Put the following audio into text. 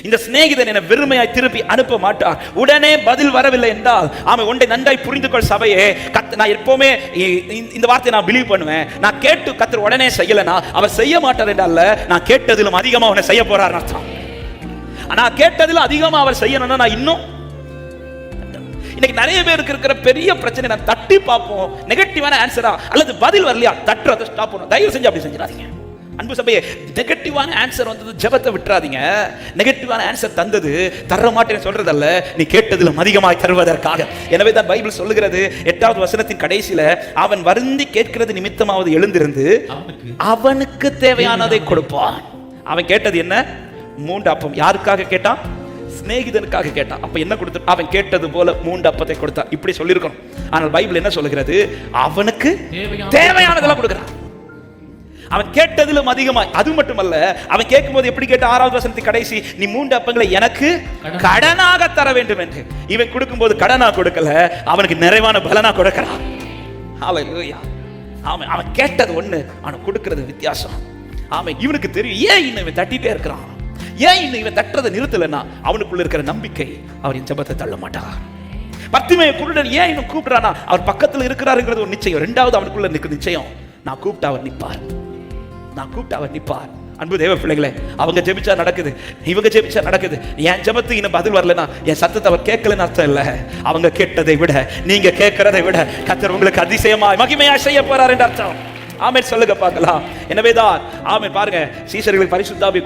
இந்த சிநேகிதன் என வெறுமையாய் திருப்பி அனுப்ப மாட்டார். உடனே பதில் வரவில்லை என்றால் அவன் ஒன்றை நன்றாய் புரிந்து கொள் சபையே. நான் எப்பவுமே இந்த வார்த்தையை நான் பிலீவ் பண்ணுவேன். நான் கேட்டு கர்த்தர் உடனே செய்யலனா அவர் செய்ய மாட்டார் என்றால் நான் கேட்டதிலும் அதிகமா அவனை செய்ய போறார் அர்த்தம். நான் கேட்டதிலும் அதிகமா அவர் செய்யணும்னா நான் இன்னும் இன்னைக்கு நிறைய பேருக்கு இருக்கிற பெரிய பிரச்சனை நான் தட்டி பார்ப்போம், நெகட்டிவான ஆன்சரா அல்லது பதில் வரலையா தட்டுறதை ஸ்டாப் பண்ணும். தயவு செஞ்சு அப்படி செஞ்சிடாதீங்க அன்பு சபையே. நெகட்டிவான ஆன்சர் வந்தது ஜெபத்தை விட்டுறாதீங்க. நெகட்டிவான ஆன்சர் தந்தது தர மாட்டேன்னு சொல்றதல்ல, நீ கேட்டதிலும் அதிகமாய் தருவதற்காக. எனவே தான் பைபிள் சொல்லுகிறது 8வது வசனத்தின் கடைசியில அவன் வருந்தி கேட்கிறது நிமித்தமாவது எழுந்திருந்து அவனுக்கு தேவையானதை கொடுப்பான். அவன் கேட்டது என்ன? 3 அப்பம். யாருக்காக கேட்டான்? சிநேகிதனுக்காக கேட்டான். அப்ப என்ன கொடுத்து? அவன் கேட்டது போல 3 அப்பத்தை கொடுத்தான். இப்படி சொல்லியிருக்கணும். ஆனால் பைபிள் என்ன சொல்லுகிறது? அவனுக்கு தேவையானதெல்லாம் கொடுக்கிறான். அவன் கேட்டதிலும் அதிகமாய். அது மட்டுமல்ல, அவன் கேட்கும்போது எப்படி கேட்ட? 6வது வசனத்தின் கடைசி, நீ 3 அப்பங்களை எனக்கு கடனாக தர வேண்டும் என்று. இவன் கொடுக்கும்போது கடனா கொடுக்கல, அவனுக்கு நிறைவான பலனா கொடுக்கிறான். ஹல்லேலூயா. அவன் கேட்டது ஒண்ணு, அவன் கொடுக்கிறது வித்தியாசம். ஆமென். இவனுக்கு தெரியும் ஏன் இன்னும் இவன் தட்டிட்டே இருக்கிறான், ஏன் இன்னும் இவன் தட்டுறதை நிறுத்தலைன்னா அவனுக்குள்ள இருக்கிற நம்பிக்கை அவரின் ஜெபத்தை தள்ள மாட்டார். பர்த்திமேயு குருடன் ஏன் இன்னும் கூப்பிடுறானா? அவர் பக்கத்தில் இருக்கிறாருங்கிறது ஒரு நிச்சயம். 2வது அவனுக்குள்ள நிற்கிற நிச்சயம், நான் கூப்பிட்டு அவர் நிற்பார், நான் கூப்பிட்டு அவர் நிற்பார். அன்பு தேவ பிள்ளைகளே, அவங்க ஜெபிச்சா நடக்குது, இவங்க ஜெபிச்சா நடக்குது. என் ஜெபத்துக்கு இன்னும் பதில் வரலனா என் சத்தத்தை அவர் கேட்கலன்னு அர்த்தம் இல்ல. அவங்க கேட்டதை விட நீங்க கேட்கிறதை விட கர்த்தர் உங்களுக்கு அதிசயமாய் மகிமையாய் செய்ய போறார் என்று அர்த்தம். ஆமென் சொல்லுங்க பார்க்கலாம். எனவேதான் ஆமென். பாருங்க, சீஷர்களுக்கு பரிசுத்த ஆவியை